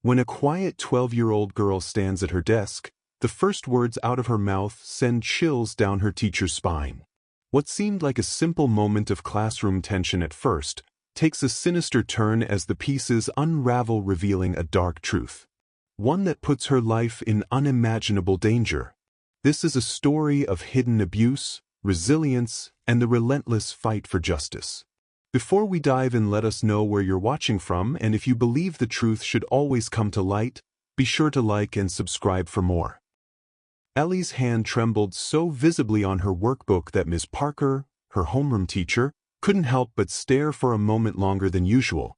When a quiet 12-year-old girl stands at her desk, the first words out of her mouth send chills down her teacher's spine. What seemed like a simple moment of classroom tension at first takes a sinister turn as the pieces unravel, revealing a dark truth. One that puts her life in unimaginable danger. This is a story of hidden abuse, resilience, and the relentless fight for justice. Before we dive in, let us know where you're watching from, and if you believe the truth should always come to light, be sure to like and subscribe for more. Ellie's hand trembled so visibly on her workbook that Ms. Parker, her homeroom teacher, couldn't help but stare for a moment longer than usual.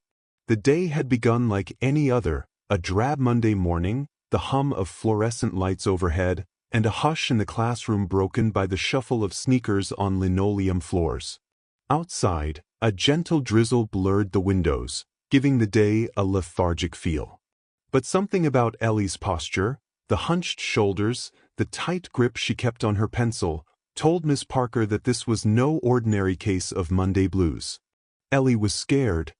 The day had begun like any other, a drab Monday morning, the hum of fluorescent lights overhead, and a hush in the classroom broken by the shuffle of sneakers on linoleum floors. Outside, a gentle drizzle blurred the windows, giving the day a lethargic feel. But something about Ellie's posture, the hunched shoulders, the tight grip she kept on her pencil, told Miss Parker that this was no ordinary case of Monday blues. Ellie was scared,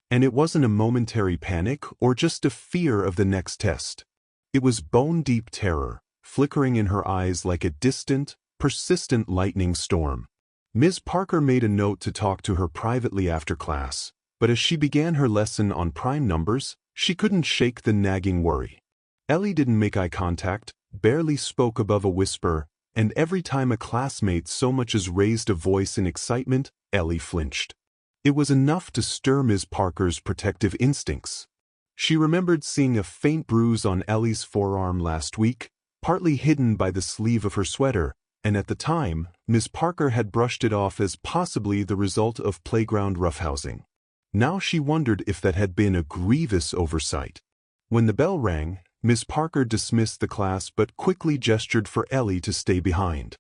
and it wasn't a momentary panic or just a fear of the next test. It was bone-deep terror, flickering in her eyes like a distant, persistent lightning storm. Ms. Parker made a note to talk to her privately after class, but as she began her lesson on prime numbers, she couldn't shake the nagging worry. Ellie didn't make eye contact, barely spoke above a whisper, and every time a classmate so much as raised a voice in excitement, Ellie flinched. It was enough to stir Ms. Parker's protective instincts. She remembered seeing a faint bruise on Ellie's forearm last week, partly hidden by the sleeve of her sweater, and at the time, Ms. Parker had brushed it off as possibly the result of playground roughhousing. Now she wondered if that had been a grievous oversight. When the bell rang, Ms. Parker dismissed the class but quickly gestured for Ellie to stay behind.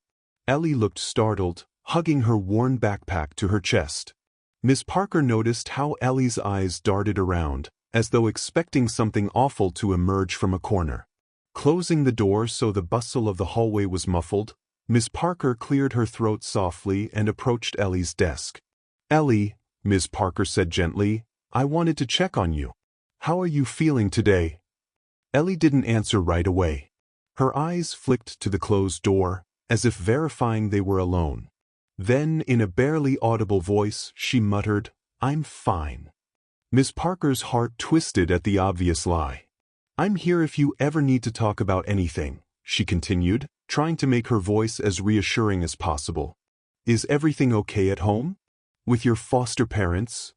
Ellie looked startled, hugging her worn backpack to her chest. Ms. Parker noticed how Ellie's eyes darted around, as though expecting something awful to emerge from a corner. Closing the door so the bustle of the hallway was muffled, Ms. Parker cleared her throat softly and approached Ellie's desk. "Ellie," Ms. Parker said gently, "I wanted to check on you. How are you feeling today?" Ellie didn't answer right away. Her eyes flicked to the closed door, as if verifying they were alone. Then, in a barely audible voice, she muttered, "I'm fine." Ms. Parker's heart twisted at the obvious lie. "I'm here if you ever need to talk about anything," she continued, trying to make her voice as reassuring as possible. "Is everything okay at home? With your foster parents?"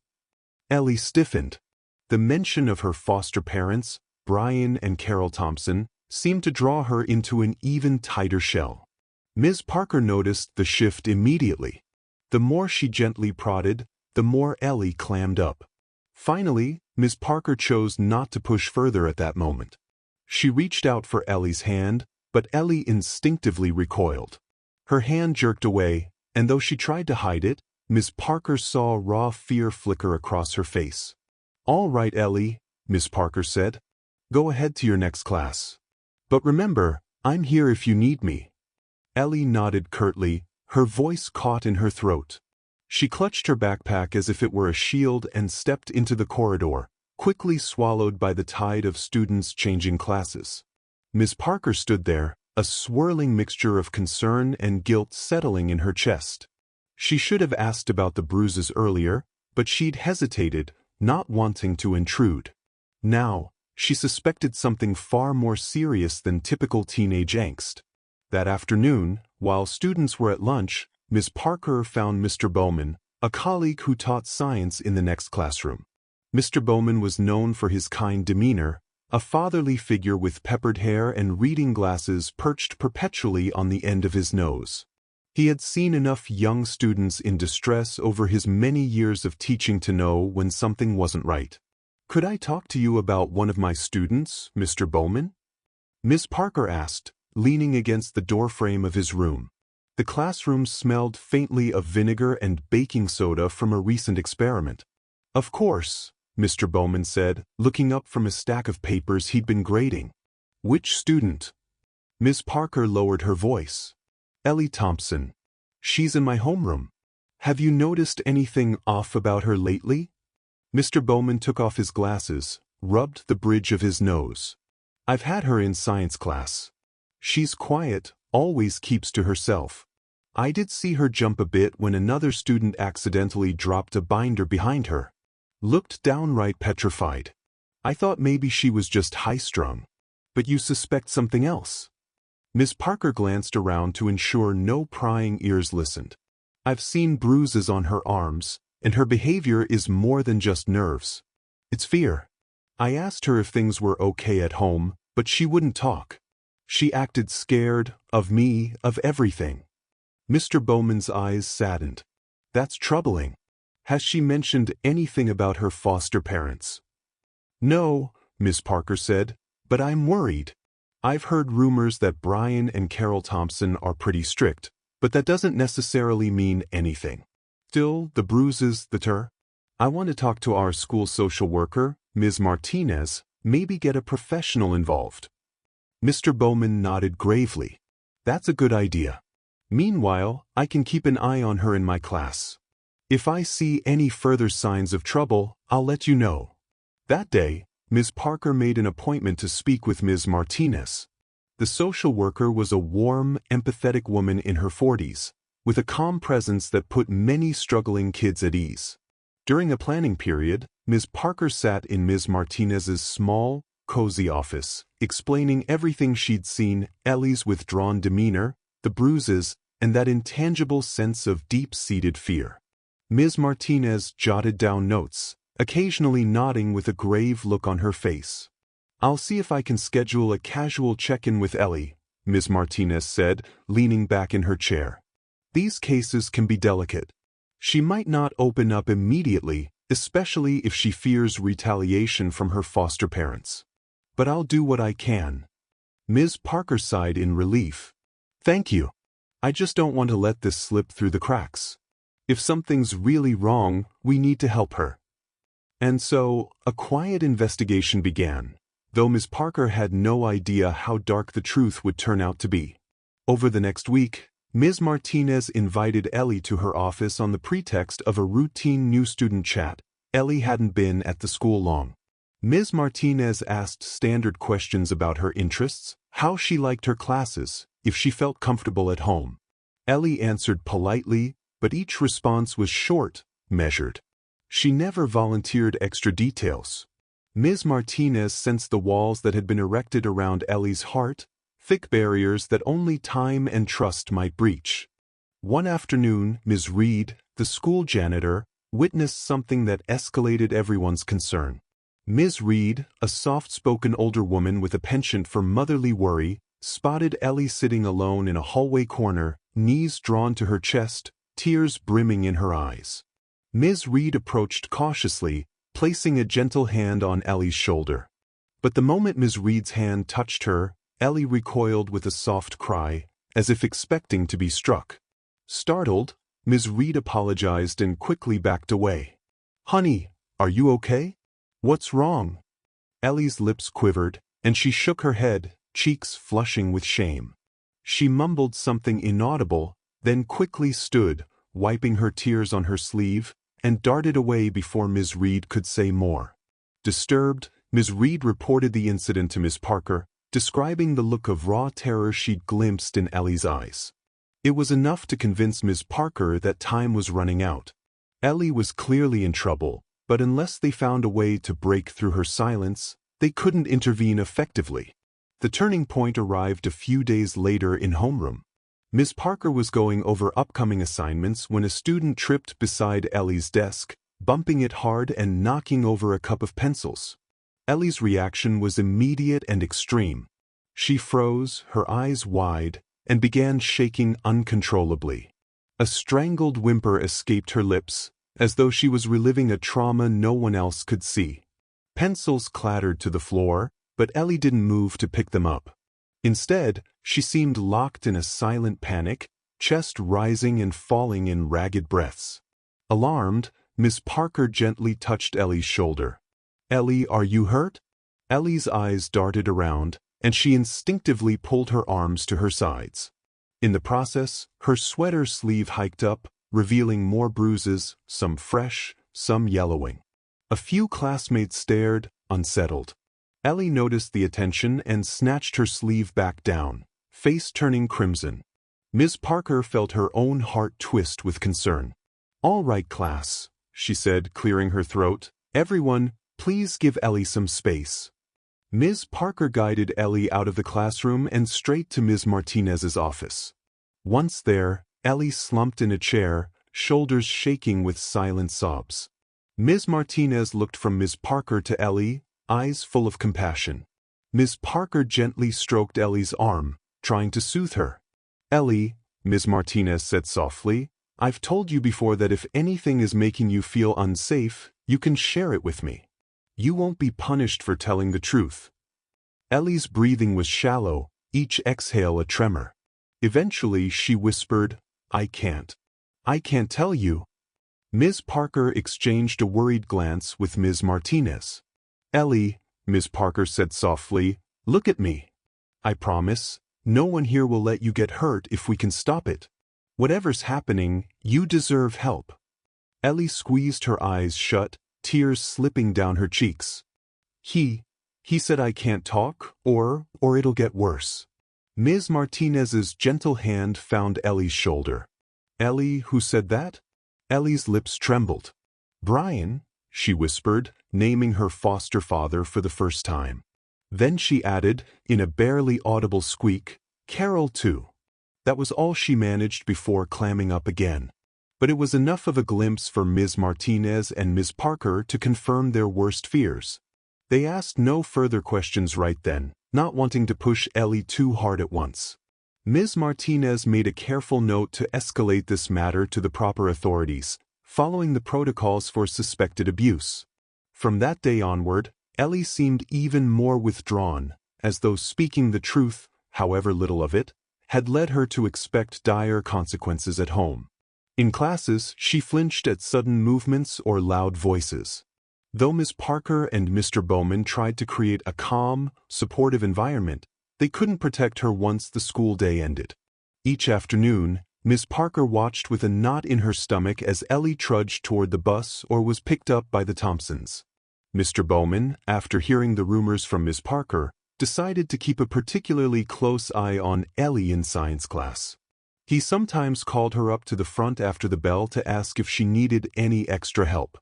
Ellie stiffened. The mention of her foster parents, Brian and Carol Thompson, seemed to draw her into an even tighter shell. Ms. Parker noticed the shift immediately. The more she gently prodded, the more Ellie clammed up. Finally, Ms. Parker chose not to push further at that moment. She reached out for Ellie's hand, but Ellie instinctively recoiled. Her hand jerked away, and though she tried to hide it, Ms. Parker saw raw fear flicker across her face. "All right, Ellie," Ms. Parker said. "Go ahead to your next class. But remember, I'm here if you need me." Ellie nodded curtly, her voice caught in her throat. She clutched her backpack as if it were a shield and stepped into the corridor, quickly swallowed by the tide of students changing classes. Ms. Parker stood there, a swirling mixture of concern and guilt settling in her chest. She should have asked about the bruises earlier, but she'd hesitated, not wanting to intrude. Now, she suspected something far more serious than typical teenage angst. That afternoon, while students were at lunch, Ms. Parker found Mr. Bowman, a colleague who taught science in the next classroom. Mr. Bowman was known for his kind demeanor, a fatherly figure with peppered hair and reading glasses perched perpetually on the end of his nose. He had seen enough young students in distress over his many years of teaching to know when something wasn't right. "Could I talk to you about one of my students, Mr. Bowman?" Ms. Parker asked, leaning against the doorframe of his room. The classroom smelled faintly of vinegar and baking soda from a recent experiment. "Of course," Mr. Bowman said, looking up from a stack of papers he'd been grading. "Which student?" Ms. Parker lowered her voice. "Ellie Thompson. She's in my homeroom. Have you noticed anything off about her lately?" Mr. Bowman took off his glasses, rubbed the bridge of his nose. I've had her in science class. She's quiet, always keeps to herself. I did see her jump a bit when another student accidentally dropped a binder behind her. Looked downright petrified. I thought maybe she was just high-strung. But you suspect something else? Miss Parker glanced around to ensure no prying ears listened. I've seen bruises on her arms, and her behavior is more than just nerves. It's fear. I asked her if things were okay at home, but she wouldn't talk. She acted scared, of me, of everything. Mr. Bowman's eyes saddened. That's troubling. Has she mentioned anything about her foster parents? No, Miss Parker said, but I'm worried. I've heard rumors that Brian and Carol Thompson are pretty strict, but that doesn't necessarily mean anything. Still, the bruises, I want to talk to our school social worker, Ms. Martinez, maybe get a professional involved. Mr. Bowman nodded gravely. That's a good idea. Meanwhile, I can keep an eye on her in my class. If I see any further signs of trouble, I'll let you know. That day, Ms. Parker made an appointment to speak with Ms. Martinez. The social worker was a warm, empathetic woman in her 40s, with a calm presence that put many struggling kids at ease. During a planning period, Ms. Parker sat in Ms. Martinez's small, cozy office, explaining everything she'd seen: Ellie's withdrawn demeanor, the bruises, and that intangible sense of deep-seated fear. Ms. Martinez jotted down notes, occasionally nodding with a grave look on her face. I'll see if I can schedule a casual check-in with Ellie, Ms. Martinez said, leaning back in her chair. These cases can be delicate. She might not open up immediately, especially if she fears retaliation from her foster parents. But I'll do what I can. Ms. Parker sighed in relief. Thank you. I just don't want to let this slip through the cracks. If something's really wrong, we need to help her. And so, a quiet investigation began, though Ms. Parker had no idea how dark the truth would turn out to be. Over the next week, Ms. Martinez invited Ellie to her office on the pretext of a routine new student chat. Ellie hadn't been at the school long. Ms. Martinez asked standard questions about her interests, how she liked her classes, if she felt comfortable at home. Ellie answered politely, but each response was short, measured. She never volunteered extra details. Ms. Martinez sensed the walls that had been erected around Ellie's heart, thick barriers that only time and trust might breach. One afternoon, Ms. Reed, the school janitor, witnessed something that escalated everyone's concern. Ms. Reed, a soft-spoken older woman with a penchant for motherly worry, spotted Ellie sitting alone in a hallway corner, knees drawn to her chest, tears brimming in her eyes. Ms. Reed approached cautiously, placing a gentle hand on Ellie's shoulder. But the moment Ms. Reed's hand touched her, Ellie recoiled with a soft cry, as if expecting to be struck. Startled, Ms. Reed apologized and quickly backed away. "Honey, are you okay? What's wrong?" Ellie's lips quivered, and she shook her head, cheeks flushing with shame. She mumbled something inaudible, then quickly stood, wiping her tears on her sleeve, and darted away before Ms. Reed could say more. Disturbed, Ms. Reed reported the incident to Ms. Parker, describing the look of raw terror she'd glimpsed in Ellie's eyes. It was enough to convince Ms. Parker that time was running out. Ellie was clearly in trouble, but unless they found a way to break through her silence, they couldn't intervene effectively. The turning point arrived a few days later in homeroom. Ms. Parker was going over upcoming assignments when a student tripped beside Ellie's desk, bumping it hard and knocking over a cup of pencils. Ellie's reaction was immediate and extreme. She froze, her eyes wide, and began shaking uncontrollably. A strangled whimper escaped her lips, as though she was reliving a trauma no one else could see. Pencils clattered to the floor, but Ellie didn't move to pick them up. Instead, she seemed locked in a silent panic, chest rising and falling in ragged breaths. Alarmed, Miss Parker gently touched Ellie's shoulder. "Ellie, are you hurt?" Ellie's eyes darted around, and she instinctively pulled her arms to her sides. In the process, her sweater sleeve hiked up, revealing more bruises, some fresh, some yellowing. A few classmates stared, unsettled. Ellie noticed the attention and snatched her sleeve back down, face turning crimson. Ms. Parker felt her own heart twist with concern. "All right, class," she said, clearing her throat. "Everyone, please give Ellie some space." Ms. Parker guided Ellie out of the classroom and straight to Ms. Martinez's office. Once there, Ellie slumped in a chair, shoulders shaking with silent sobs. Ms. Martinez looked from Ms. Parker to Ellie, eyes full of compassion. Ms. Parker gently stroked Ellie's arm, trying to soothe her. "Ellie," Ms. Martinez said softly, "I've told you before that if anything is making you feel unsafe, you can share it with me. You won't be punished for telling the truth." Ellie's breathing was shallow, each exhale a tremor. Eventually she whispered, I can't tell you." Ms. Parker exchanged a worried glance with Ms. Martinez. "Ellie," Ms. Parker said softly, "look at me. I promise, no one here will let you get hurt if we can stop it. Whatever's happening, you deserve help." Ellie squeezed her eyes shut, tears slipping down her cheeks. He said I can't talk, or it'll get worse." Ms. Martinez's gentle hand found Ellie's shoulder. "Ellie, who said that?" Ellie's lips trembled. "Brian," she whispered, naming her foster father for the first time. Then she added, in a barely audible squeak, "Carol too." That was all she managed before clamming up again. But it was enough of a glimpse for Ms. Martinez and Ms. Parker to confirm their worst fears. They asked no further questions right then, not wanting to push Ellie too hard at once. Ms. Martinez made a careful note to escalate this matter to the proper authorities, following the protocols for suspected abuse. From that day onward, Ellie seemed even more withdrawn, as though speaking the truth, however little of it, had led her to expect dire consequences at home. In classes, she flinched at sudden movements or loud voices. Though Ms. Parker and Mr. Bowman tried to create a calm, supportive environment, they couldn't protect her once the school day ended. Each afternoon, Ms. Parker watched with a knot in her stomach as Ellie trudged toward the bus or was picked up by the Thompsons. Mr. Bowman, after hearing the rumors from Ms. Parker, decided to keep a particularly close eye on Ellie in science class. He sometimes called her up to the front after the bell to ask if she needed any extra help.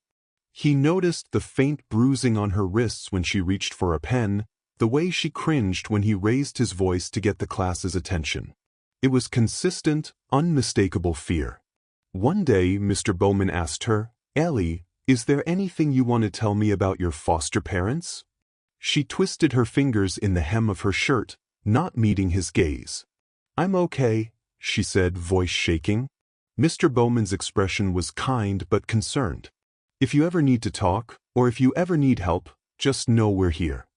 He noticed the faint bruising on her wrists when she reached for a pen, the way she cringed when he raised his voice to get the class's attention. It was consistent, unmistakable fear. One day, Mr. Bowman asked her, "Ellie, is there anything you want to tell me about your foster parents?" She twisted her fingers in the hem of her shirt, not meeting his gaze. "I'm okay," she said, voice shaking. Mr. Bowman's expression was kind but concerned. "If you ever need to talk, or if you ever need help, just know we're here."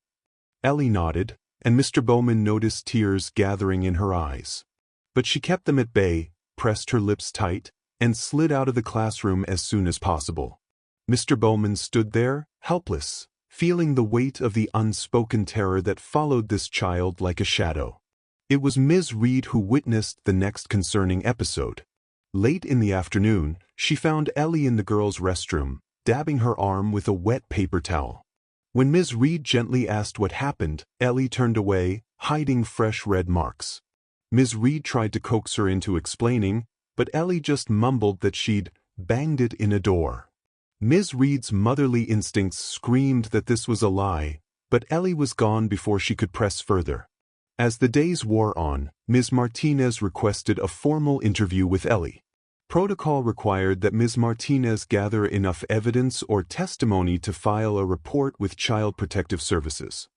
Ellie nodded, and Mr. Bowman noticed tears gathering in her eyes. But she kept them at bay, pressed her lips tight, and slid out of the classroom as soon as possible. Mr. Bowman stood there, helpless, feeling the weight of the unspoken terror that followed this child like a shadow. It was Ms. Reed who witnessed the next concerning episode. Late in the afternoon, she found Ellie in the girls' restroom, dabbing her arm with a wet paper towel. When Ms. Reed gently asked what happened, Ellie turned away, hiding fresh red marks. Ms. Reed tried to coax her into explaining, but Ellie just mumbled that she'd banged it in a door. Ms. Reed's motherly instincts screamed that this was a lie, but Ellie was gone before she could press further. As the days wore on, Ms. Martinez requested a formal interview with Ellie. Protocol required that Ms. Martinez gather enough evidence or testimony to file a report with Child Protective Services.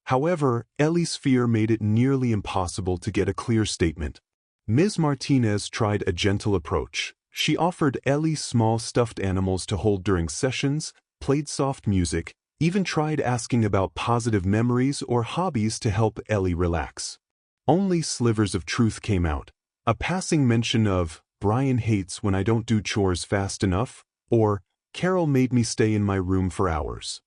However, Ellie's fear made it nearly impossible to get a clear statement. Ms. Martinez tried a gentle approach. She offered Ellie small stuffed animals to hold during sessions, played soft music, even tried asking about positive memories or hobbies to help Ellie relax. Only slivers of truth came out. A passing mention of, "Brian hates when I don't do chores fast enough," or "Carol made me stay in my room for hours."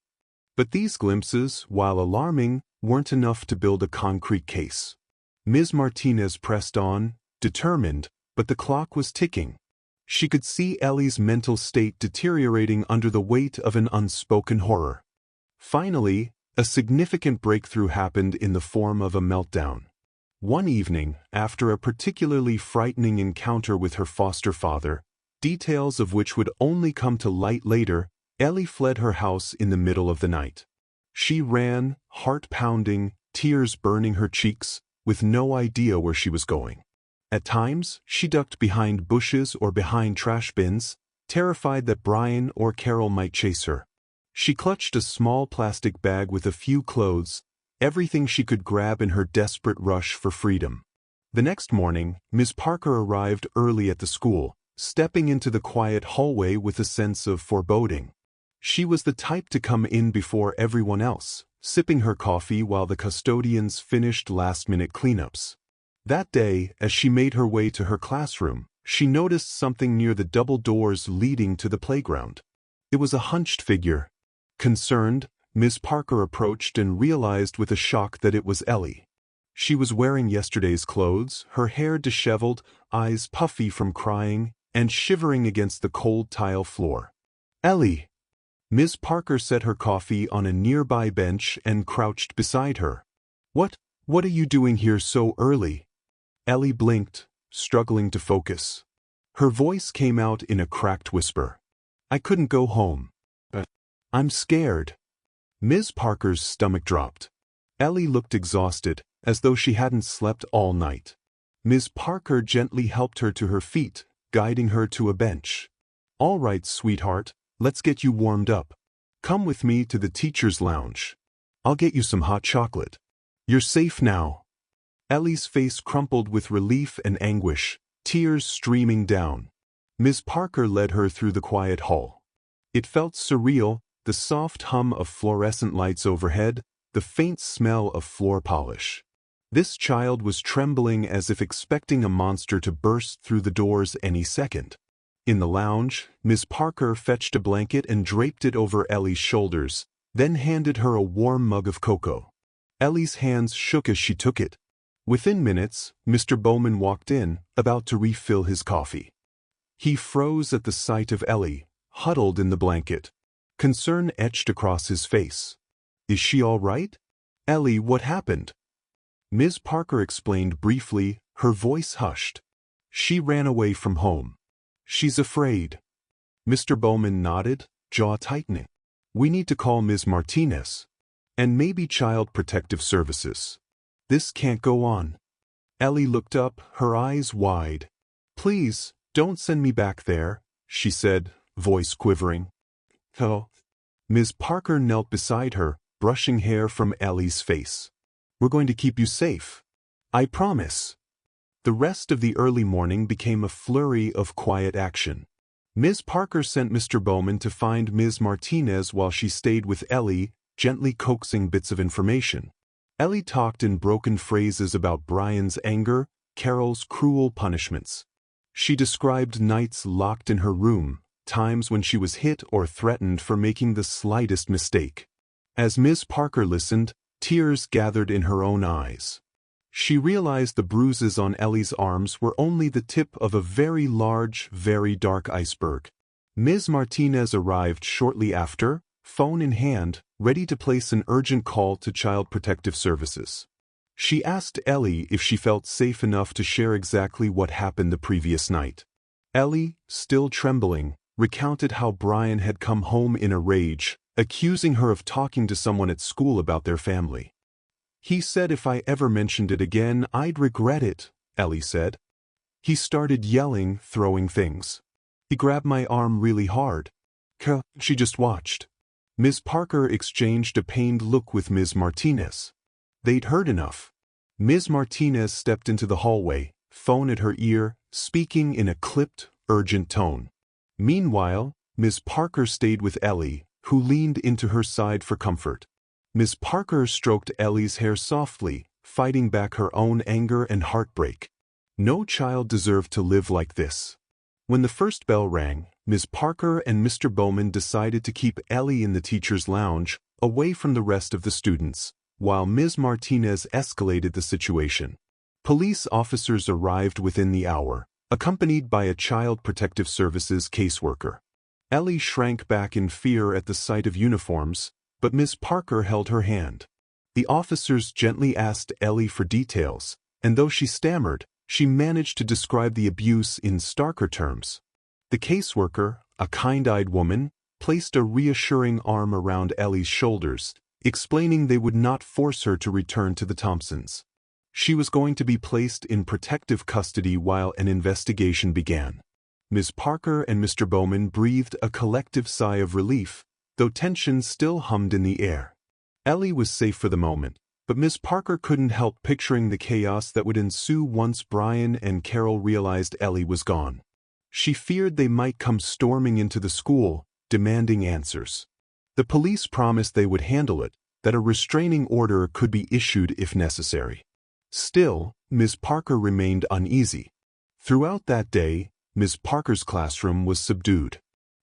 But these glimpses, while alarming, weren't enough to build a concrete case. Ms. Martinez pressed on, determined, but the clock was ticking. She could see Ellie's mental state deteriorating under the weight of an unspoken horror. Finally, A significant breakthrough happened in the form of a meltdown. One evening, after a particularly frightening encounter with her foster father, details of which would only come to light later, Ellie fled her house in the middle of the night. She ran, heart pounding, tears burning her cheeks, with no idea where she was going. At times, she ducked behind bushes or behind trash bins, terrified that Brian or Carol might chase her. She clutched a small plastic bag with a few clothes, everything she could grab in her desperate rush for freedom. The next morning, Ms. Parker arrived early at the school, stepping into the quiet hallway with a sense of foreboding. She was the type to come in before everyone else, sipping her coffee while the custodians finished last-minute cleanups. That day, as she made her way to her classroom, she noticed something near the double doors leading to the playground. It was a hunched figure. Concerned, Ms. Parker approached and realized with a shock that it was Ellie. She was wearing yesterday's clothes, her hair disheveled, eyes puffy from crying, and shivering against the cold tile floor. "Ellie!" Ms. Parker set her coffee on a nearby bench and crouched beside her. What are you doing here so early?" Ellie blinked, struggling to focus. Her voice came out in a cracked whisper. "I couldn't go home. I'm scared." Ms. Parker's stomach dropped. Ellie looked exhausted, as though she hadn't slept all night. Ms. Parker gently helped her to her feet, guiding her to a bench. "All right, sweetheart, let's get you warmed up. Come with me to the teacher's lounge. I'll get you some hot chocolate. You're safe now." Ellie's face crumpled with relief and anguish, tears streaming down. Ms. Parker led her through the quiet hall. It felt surreal, the soft hum of fluorescent lights overhead, the faint smell of floor polish. This child was trembling as if expecting a monster to burst through the doors any second. In the lounge, Ms. Parker fetched a blanket and draped it over Ellie's shoulders, then handed her a warm mug of cocoa. Ellie's hands shook as she took it. Within minutes, Mr. Bowman walked in, about to refill his coffee. He froze at the sight of Ellie, huddled in the blanket. Concern etched across his face. "Is she all right? Ellie, what happened?" Ms. Parker explained briefly, her voice hushed. "She ran away from home. She's afraid." Mr. Bowman nodded, jaw tightening. "We need to call Ms. Martinez. And maybe Child Protective Services. This can't go on." Ellie looked up, her eyes wide. "Please, don't send me back there," she said, voice quivering. "Oh." Ms. Parker knelt beside her, brushing hair from Ellie's face. "We're going to keep you safe. I promise." The rest of the early morning became a flurry of quiet action. Ms. Parker sent Mr. Bowman to find Ms. Martinez while she stayed with Ellie, gently coaxing bits of information. Ellie talked in broken phrases about Brian's anger, Carol's cruel punishments. She described nights locked in her room, times when she was hit or threatened for making the slightest mistake. As Ms. Parker listened, tears gathered in her own eyes. She realized the bruises on Ellie's arms were only the tip of a very large, very dark iceberg. Ms. Martinez arrived shortly after, phone in hand, ready to place an urgent call to Child Protective Services. She asked Ellie if she felt safe enough to share exactly what happened the previous night. Ellie, still trembling, recounted how Brian had come home in a rage, accusing her of talking to someone at school about their family. "He said if I ever mentioned it again, I'd regret it," Ellie said. "He started yelling, throwing things. He grabbed my arm really hard." She just watched. Ms. Parker exchanged a pained look with Ms. Martinez. They'd heard enough. Ms. Martinez stepped into the hallway, phone at her ear, speaking in a clipped, urgent tone. Meanwhile, Ms. Parker stayed with Ellie, who leaned into her side for comfort. Ms. Parker stroked Ellie's hair softly, fighting back her own anger and heartbreak. No child deserved to live like this. When the first bell rang, Ms. Parker and Mr. Bowman decided to keep Ellie in the teacher's lounge, away from the rest of the students, while Ms. Martinez escalated the situation. Police officers arrived within the hour, accompanied by a Child Protective Services caseworker. Ellie shrank back in fear at the sight of uniforms, but Miss Parker held her hand. The officers gently asked Ellie for details, and though she stammered, she managed to describe the abuse in starker terms. The caseworker, a kind-eyed woman, placed a reassuring arm around Ellie's shoulders, explaining they would not force her to return to the Thompsons. She was going to be placed in protective custody while an investigation began. Ms. Parker and Mr. Bowman breathed a collective sigh of relief, though tension still hummed in the air. Ellie was safe for the moment, but Ms. Parker couldn't help picturing the chaos that would ensue once Brian and Carol realized Ellie was gone. She feared they might come storming into the school, demanding answers. The police promised they would handle it, that a restraining order could be issued if necessary. Still, Ms. Parker remained uneasy. Throughout that day, Ms. Parker's classroom was subdued.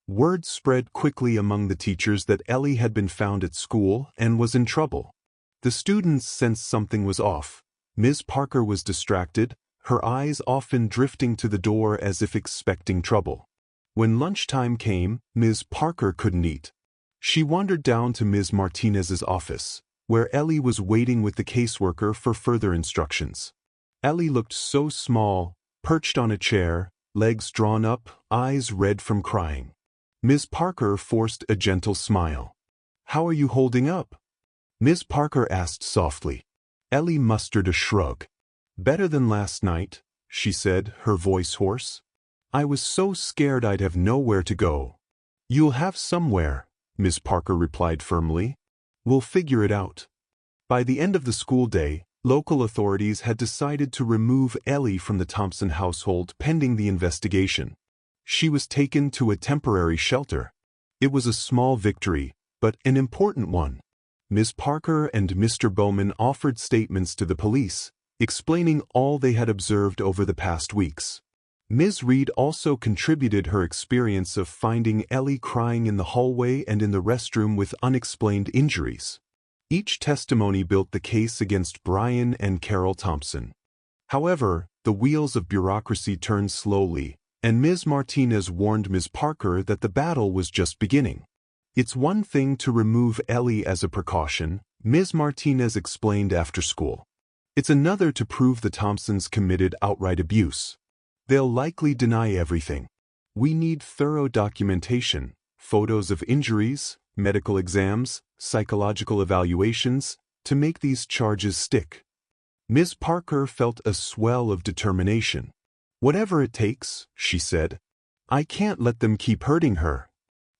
Word spread quickly among the teachers that Ellie had been found at school and was in trouble. The students sensed something was off. Ms. Parker was distracted, her eyes often drifting to the door as if expecting trouble. When lunchtime came, Ms. Parker couldn't eat. She wandered down to Ms. Martinez's office, where Ellie was waiting with the caseworker for further instructions. Ellie looked so small, perched on a chair, legs drawn up, eyes red from crying. Ms. Parker forced a gentle smile. "How are you holding up?" Ms. Parker asked softly. Ellie mustered a shrug. "Better than last night," she said, her voice hoarse. "I was so scared I'd have nowhere to go." "You'll have somewhere," Ms. Parker replied firmly. "We'll figure it out." By the end of the school day, local authorities had decided to remove Ellie from the Thompson household pending the investigation. She was taken to a temporary shelter. It was a small victory, but an important one. Ms. Parker and Mr. Bowman offered statements to the police, explaining all they had observed over the past weeks. Ms. Reed also contributed her experience of finding Ellie crying in the hallway and in the restroom with unexplained injuries. Each testimony built the case against Brian and Carol Thompson. However, the wheels of bureaucracy turned slowly, and Ms. Martinez warned Ms. Parker that the battle was just beginning. "It's one thing to remove Ellie as a precaution," Ms. Martinez explained after school. "It's another to prove the Thompsons committed outright abuse. They'll likely deny everything. We need thorough documentation, photos of injuries, medical exams, psychological evaluations, to make these charges stick." Ms. Parker felt a swell of determination. "Whatever it takes," she said. "I can't let them keep hurting her."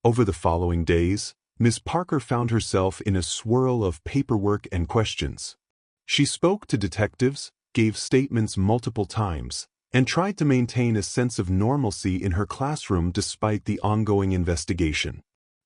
Over the following days, Ms. Parker found herself in a swirl of paperwork and questions. She spoke to detectives, gave statements multiple times, and tried to maintain a sense of normalcy in her classroom despite the ongoing investigation.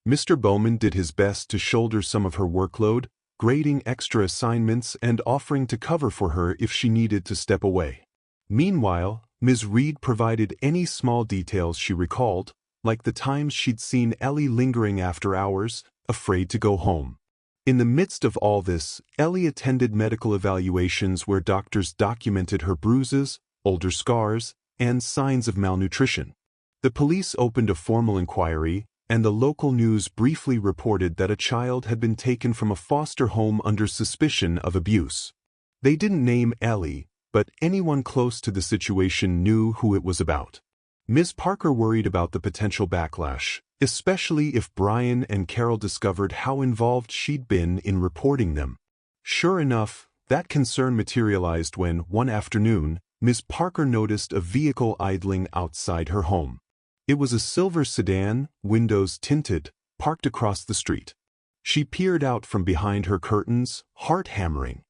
Mr. Bowman did his best to shoulder some of her workload, grading extra assignments and offering to cover for her if she needed to step away. Meanwhile, Ms. Reed provided any small details she recalled, like the times she'd seen Ellie lingering after hours, afraid to go home. In the midst of all this, Ellie attended medical evaluations where doctors documented her bruises, older scars, and signs of malnutrition. The police opened a formal inquiry, and the local news briefly reported that a child had been taken from a foster home under suspicion of abuse. They didn't name Ellie, but anyone close to the situation knew who it was about. Ms. Parker worried about the potential backlash, especially if Brian and Carol discovered how involved she'd been in reporting them. Sure enough, that concern materialized when, one afternoon, Ms. Parker noticed a vehicle idling outside her home. It was a silver sedan, windows tinted, parked across the street. She peered out from behind her curtains, heart hammering.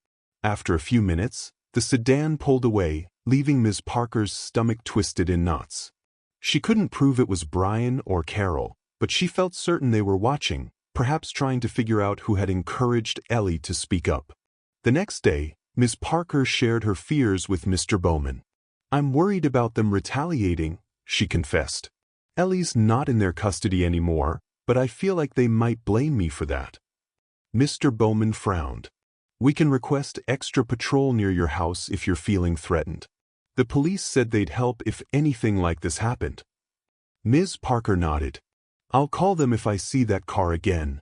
After a few minutes, the sedan pulled away, leaving Ms. Parker's stomach twisted in knots. She couldn't prove it was Brian or Carol, but she felt certain they were watching, perhaps trying to figure out who had encouraged Ellie to speak up. The next day, Ms. Parker shared her fears with Mr. Bowman. "I'm worried about them retaliating," she confessed. "Ellie's not in their custody anymore, but I feel like they might blame me for that." Mr. Bowman frowned. "We can request extra patrol near your house if you're feeling threatened. The police said they'd help if anything like this happened." Ms. Parker nodded. "I'll call them if I see that car again."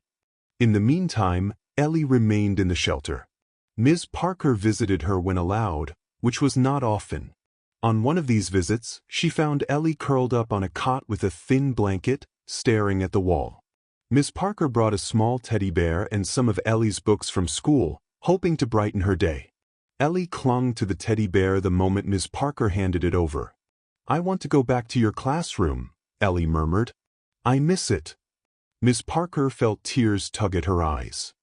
In the meantime, Ellie remained in the shelter. Ms. Parker visited her when allowed, which was not often. On one of these visits, she found Ellie curled up on a cot with a thin blanket, staring at the wall. Ms. Parker brought a small teddy bear and some of Ellie's books from school, hoping to brighten her day. Ellie clung to the teddy bear the moment Ms. Parker handed it over. "I want to go back to your classroom," Ellie murmured. "I miss it." Ms. Parker felt tears tug at her eyes.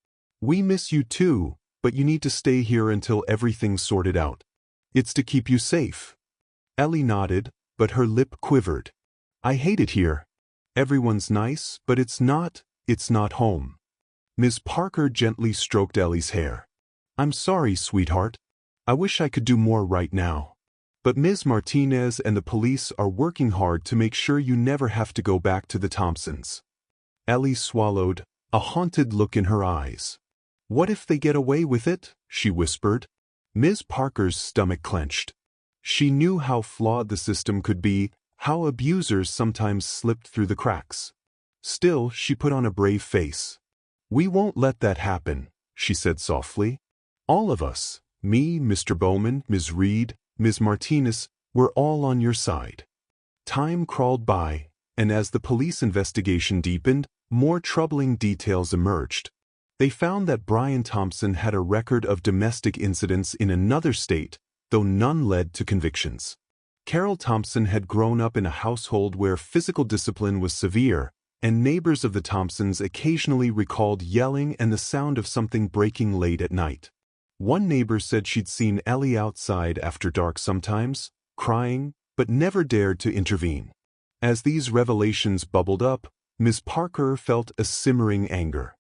"We miss you too, but you need to stay here until everything's sorted out. It's to keep you safe." Ellie nodded, but her lip quivered. "I hate it here. Everyone's nice, but it's not home." Ms. Parker gently stroked Ellie's hair. "I'm sorry, sweetheart. I wish I could do more right now. But Ms. Martinez and the police are working hard to make sure you never have to go back to the Thompsons." Ellie swallowed, a haunted look in her eyes. "What if they get away with it?" she whispered. Ms. Parker's stomach clenched. She knew how flawed the system could be, how abusers sometimes slipped through the cracks. Still, she put on a brave face. "We won't let that happen," she said softly. "All of us, me, Mr. Bowman, Ms. Reed, Ms. Martinez, we're all on your side." Time crawled by, and as the police investigation deepened, more troubling details emerged. They found that Brian Thompson had a record of domestic incidents in another state, though none led to convictions. Carol Thompson had grown up in a household where physical discipline was severe, and neighbors of the Thompsons occasionally recalled yelling and the sound of something breaking late at night. One neighbor said she'd seen Ellie outside after dark sometimes, crying, but never dared to intervene. As these revelations bubbled up, Ms. Parker felt a simmering anger.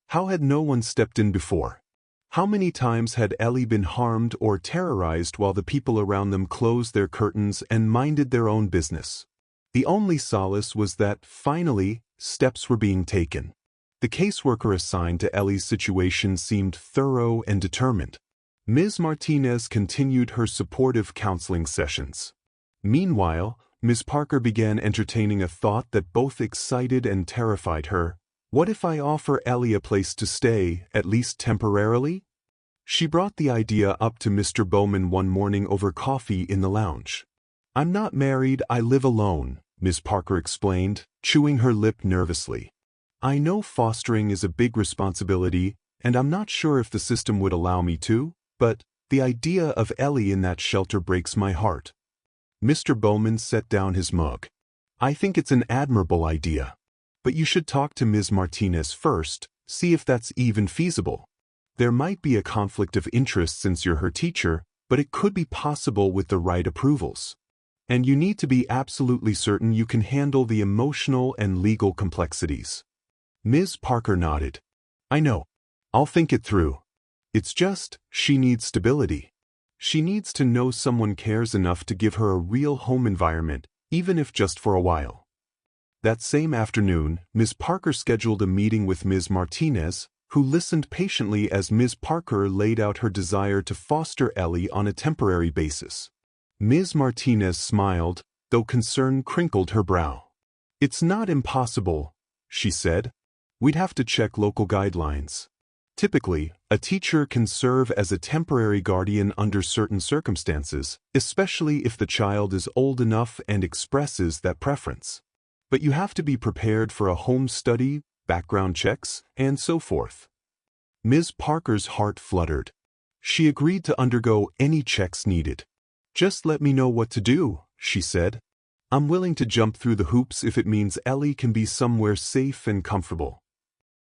How had no one stepped in before? How many times had Ellie been harmed or terrorized while the people around them closed their curtains and minded their own business? The only solace was that, finally, steps were being taken. The caseworker assigned to Ellie's situation seemed thorough and determined. Ms. Martinez continued her supportive counseling sessions. Meanwhile, Ms. Parker began entertaining a thought that both excited and terrified her. What if I offer Ellie a place to stay, at least temporarily? She brought the idea up to Mr. Bowman one morning over coffee in the lounge. "I'm not married, I live alone," Ms. Parker explained, chewing her lip nervously. "I know fostering is a big responsibility, and I'm not sure if the system would allow me to, but the idea of Ellie in that shelter breaks my heart." Mr. Bowman set down his mug. "I think it's an admirable idea. But you should talk to Ms. Martinez first, see if that's even feasible. There might be a conflict of interest since you're her teacher, but it could be possible with the right approvals. And you need to be absolutely certain you can handle the emotional and legal complexities." Ms. Parker nodded. "I know. I'll think it through. It's just, she needs stability. She needs to know someone cares enough to give her a real home environment, even if just for a while." That same afternoon, Ms. Parker scheduled a meeting with Ms. Martinez, who listened patiently as Ms. Parker laid out her desire to foster Ellie on a temporary basis. Ms. Martinez smiled, though concern crinkled her brow. "It's not impossible," she said. "We'd have to check local guidelines. Typically, a teacher can serve as a temporary guardian under certain circumstances, especially if the child is old enough and expresses that preference. But you have to be prepared for a home study, background checks, and so forth." Ms. Parker's heart fluttered. She agreed to undergo any checks needed. "Just let me know what to do," she said. "I'm willing to jump through the hoops if it means Ellie can be somewhere safe and comfortable."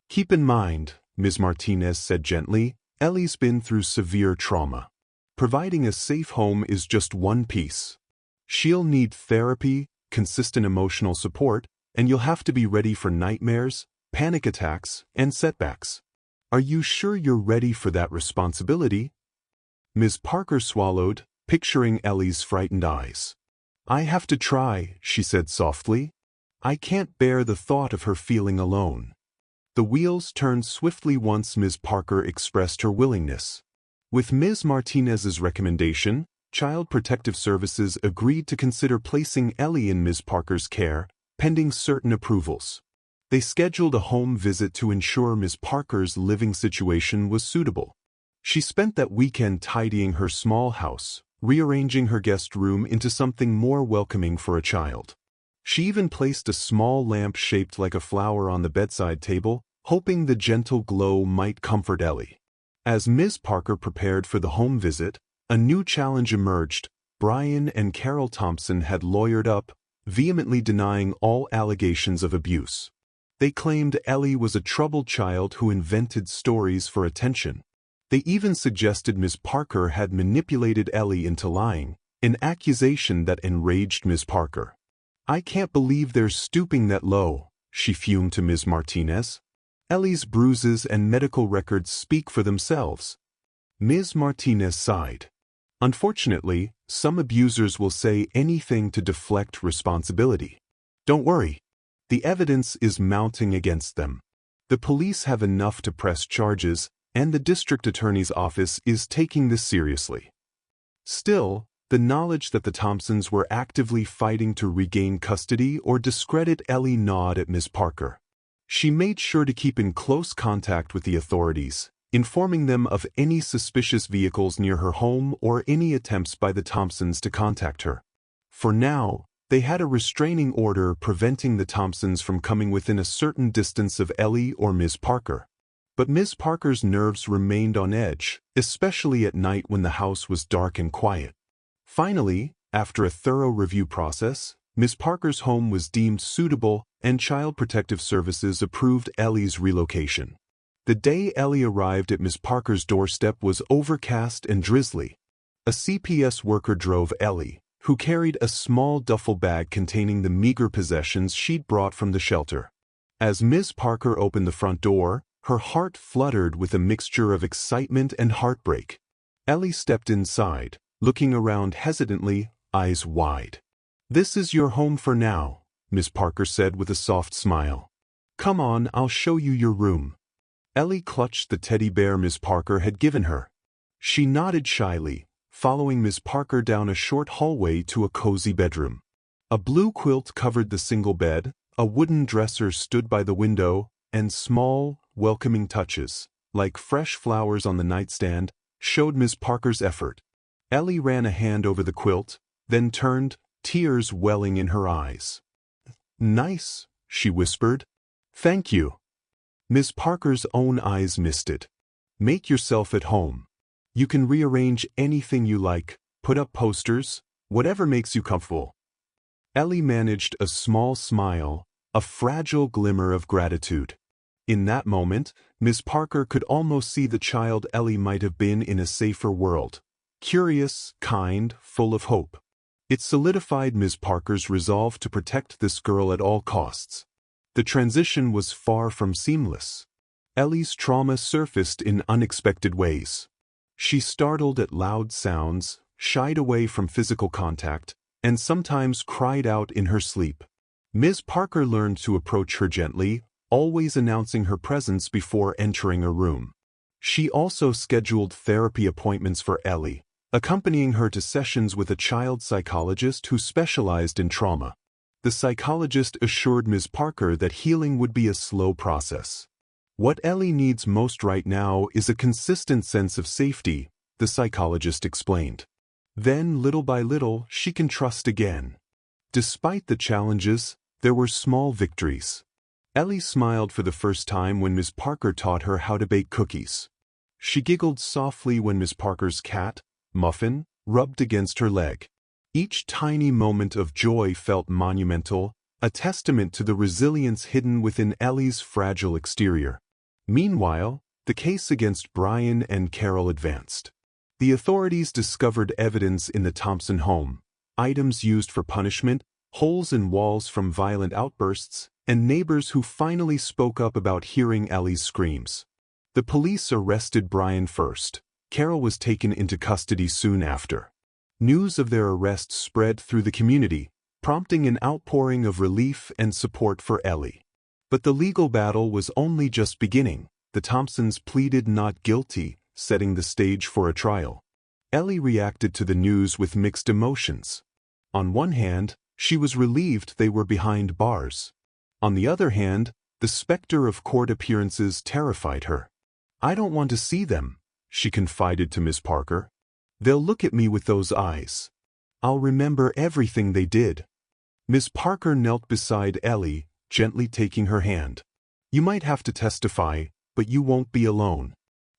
"Keep in mind," Ms. Martinez said gently, "Ellie's been through severe trauma. Providing a safe home is just one piece. She'll need therapy, consistent emotional support, and you'll have to be ready for nightmares, panic attacks, and setbacks. Are you sure you're ready for that responsibility?" Ms. Parker swallowed, picturing Ellie's frightened eyes. "I have to try," she said softly. "I can't bear the thought of her feeling alone." The wheels turned swiftly once Ms. Parker expressed her willingness. With Ms. Martinez's recommendation, Child Protective Services agreed to consider placing Ellie in Ms. Parker's care, pending certain approvals. They scheduled a home visit to ensure Ms. Parker's living situation was suitable. She spent that weekend tidying her small house, rearranging her guest room into something more welcoming for a child. She even placed a small lamp shaped like a flower on the bedside table, hoping the gentle glow might comfort Ellie. As Ms. Parker prepared for the home visit, a new challenge emerged. Brian and Carol Thompson had lawyered up, vehemently denying all allegations of abuse. They claimed Ellie was a troubled child who invented stories for attention. They even suggested Ms. Parker had manipulated Ellie into lying, an accusation that enraged Ms. Parker. "I can't believe they're stooping that low," she fumed to Ms. Martinez. "Ellie's bruises and medical records speak for themselves." Ms. Martinez sighed. "Unfortunately, some abusers will say anything to deflect responsibility. Don't worry. The evidence is mounting against them. The police have enough to press charges, and the district attorney's office is taking this seriously." Still, the knowledge that the Thompsons were actively fighting to regain custody or discredit Ellie gnawed at Ms. Parker. She made sure to keep in close contact with the authorities, informing them of any suspicious vehicles near her home or any attempts by the Thompsons to contact her. For now, they had a restraining order preventing the Thompsons from coming within a certain distance of Ellie or Ms. Parker. But Ms. Parker's nerves remained on edge, especially at night when the house was dark and quiet. Finally, after a thorough review process, Ms. Parker's home was deemed suitable and Child Protective Services approved Ellie's relocation. The day Ellie arrived at Ms. Parker's doorstep was overcast and drizzly. A CPS worker drove Ellie, who carried a small duffel bag containing the meager possessions she'd brought from the shelter. As Ms. Parker opened the front door, her heart fluttered with a mixture of excitement and heartbreak. Ellie stepped inside, looking around hesitantly, eyes wide. "This is your home for now," Ms. Parker said with a soft smile. "Come on, I'll show you your room." Ellie clutched the teddy bear Ms. Parker had given her. She nodded shyly, following Ms. Parker down a short hallway to a cozy bedroom. A blue quilt covered the single bed, a wooden dresser stood by the window, and small, welcoming touches, like fresh flowers on the nightstand, showed Ms. Parker's effort. Ellie ran a hand over the quilt, then turned, tears welling in her eyes. "Nice," she whispered. "Thank you." Ms. Parker's own eyes misted. "Make yourself at home. You can rearrange anything you like, put up posters, whatever makes you comfortable." Ellie managed a small smile, a fragile glimmer of gratitude. In that moment, Ms. Parker could almost see the child Ellie might have been in a safer world. Curious, kind, full of hope. It solidified Ms. Parker's resolve to protect this girl at all costs. The transition was far from seamless. Ellie's trauma surfaced in unexpected ways. She startled at loud sounds, shied away from physical contact, and sometimes cried out in her sleep. Ms. Parker learned to approach her gently, always announcing her presence before entering a room. She also scheduled therapy appointments for Ellie, accompanying her to sessions with a child psychologist who specialized in trauma. The psychologist assured Ms. Parker that healing would be a slow process. "What Ellie needs most right now is a consistent sense of safety," the psychologist explained. "Then, little by little, she can trust again." Despite the challenges, there were small victories. Ellie smiled for the first time when Ms. Parker taught her how to bake cookies. She giggled softly when Ms. Parker's cat, Muffin, rubbed against her leg. Each tiny moment of joy felt monumental, a testament to the resilience hidden within Ellie's fragile exterior. Meanwhile, the case against Brian and Carol advanced. The authorities discovered evidence in the Thompson home, items used for punishment, holes in walls from violent outbursts, and neighbors who finally spoke up about hearing Ellie's screams. The police arrested Brian first. Carol was taken into custody soon after. News of their arrest spread through the community, prompting an outpouring of relief and support for Ellie. But the legal battle was only just beginning. The Thompsons pleaded not guilty, setting the stage for a trial. Ellie reacted to the news with mixed emotions. On one hand, she was relieved they were behind bars. On the other hand, The specter of court appearances terrified her. "I don't want to see them," she confided to Miss Parker. "They'll look at me with those eyes. I'll remember everything they did." Miss Parker knelt beside Ellie, gently taking her hand. "You might have to testify, but you won't be alone.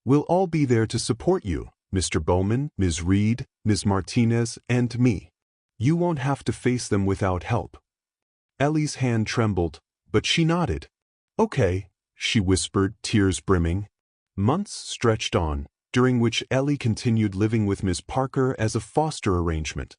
We'll all be there to support you, Mr. Bowman, Ms. Reed, Ms. Martinez, and me. You won't have to face them without help." Ellie's hand trembled, but she nodded. "Okay," she whispered, tears brimming. Months stretched on, during which Ellie continued living with Miss Parker as a foster arrangement.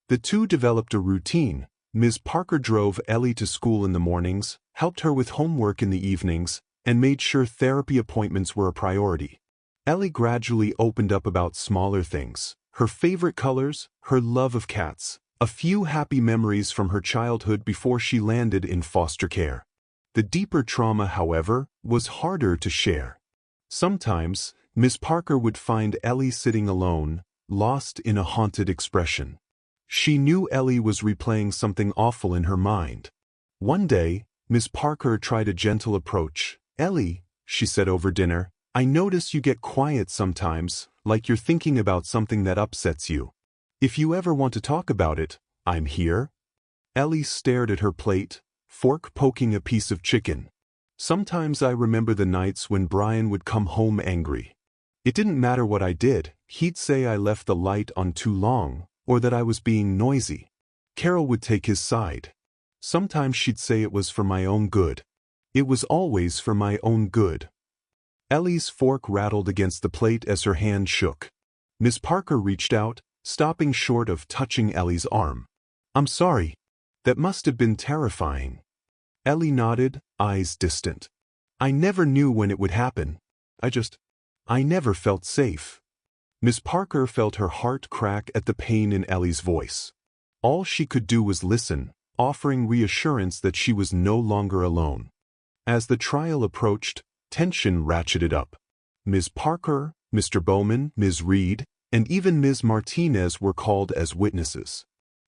The two developed a routine. Ms. Parker drove Ellie to school in the mornings, helped her with homework in the evenings, and made sure therapy appointments were a priority. Ellie gradually opened up about smaller things: her favorite colors, her love of cats, a few happy memories from her childhood before she landed in foster care. The deeper trauma, however, was harder to share. Sometimes, Miss Parker would find Ellie sitting alone, lost in a haunted expression. She knew Ellie was replaying something awful in her mind. One day, Miss Parker tried a gentle approach. "Ellie," she said over dinner, "I notice you get quiet sometimes, like you're thinking about something that upsets you. If you ever want to talk about it, I'm here." Ellie stared at her plate, fork poking a piece of chicken. "Sometimes I remember the nights when Brian would come home angry. It didn't matter what I did, he'd say I left the light on too long, or that I was being noisy. Carol would take his side. Sometimes she'd say it was for my own good. It was always for my own good." Ellie's fork rattled against the plate as her hand shook. Miss Parker reached out, stopping short of touching Ellie's arm. "I'm sorry. That must have been terrifying." Ellie nodded, eyes distant. "I never knew when it would happen. I never felt safe." Miss Parker felt her heart crack at the pain in Ellie's voice. All she could do was listen, offering reassurance that she was no longer alone. As the trial approached, tension ratcheted up. Ms. Parker, Mr. Bowman, Ms. Reed, and even Ms. Martinez were called as witnesses.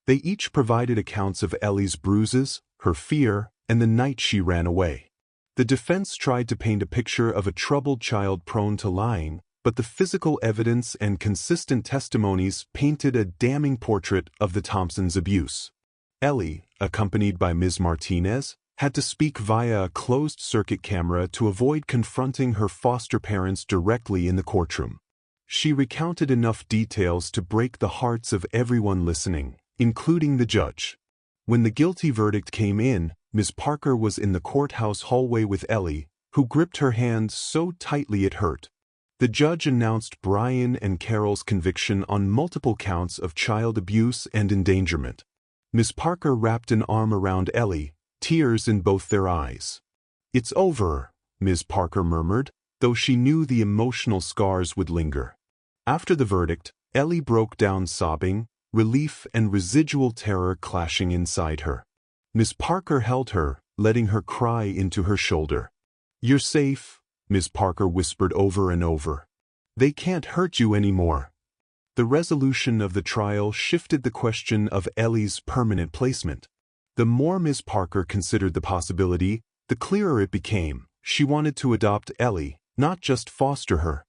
They each provided accounts of Ellie's bruises, her fear, and the night she ran away. The defense tried to paint a picture of a troubled child prone to lying, but the physical evidence and consistent testimonies painted a damning portrait of the Thompsons' abuse. Ellie, accompanied by Ms. Martinez, had to speak via a closed-circuit camera to avoid confronting her foster parents directly in the courtroom. She recounted enough details to break the hearts of everyone listening, including the judge. When the guilty verdict came in, Ms. Parker was in the courthouse hallway with Ellie, who gripped her hand so tightly it hurt. The judge announced Brian and Carol's conviction on multiple counts of child abuse and endangerment. Ms. Parker wrapped an arm around Ellie, tears in both their eyes. "It's over," Ms. Parker murmured, though she knew the emotional scars would linger. After the verdict, Ellie broke down sobbing, relief and residual terror clashing inside her. Miss Parker held her, letting her cry into her shoulder. "You're safe," Miss Parker whispered over and over. "They can't hurt you anymore." The resolution of the trial shifted the question of Ellie's permanent placement. The more Miss Parker considered the possibility, the clearer it became. She wanted to adopt Ellie, not just foster her.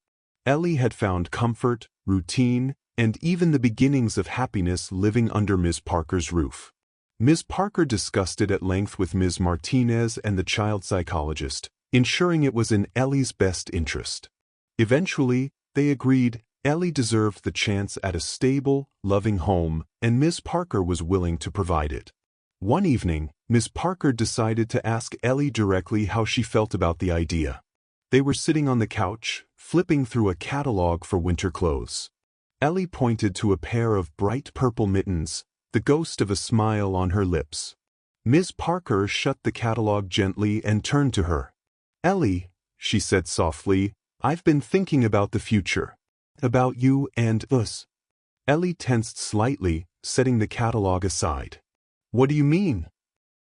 Ellie had found comfort, routine, and even the beginnings of happiness living under Miss Parker's roof. Ms. Parker discussed it at length with Ms. Martinez and the child psychologist, ensuring it was in Ellie's best interest. Eventually, they agreed Ellie deserved the chance at a stable, loving home, and Ms. Parker was willing to provide it. One evening, Ms. Parker decided to ask Ellie directly how she felt about the idea. They were sitting on the couch, flipping through a catalog for winter clothes. Ellie pointed to a pair of bright purple mittens, the ghost of a smile on her lips. Ms. Parker shut the catalog gently and turned to her. "Ellie," she said softly, "I've been thinking about the future. About you and us." Ellie tensed slightly, setting the catalog aside. "What do you mean?"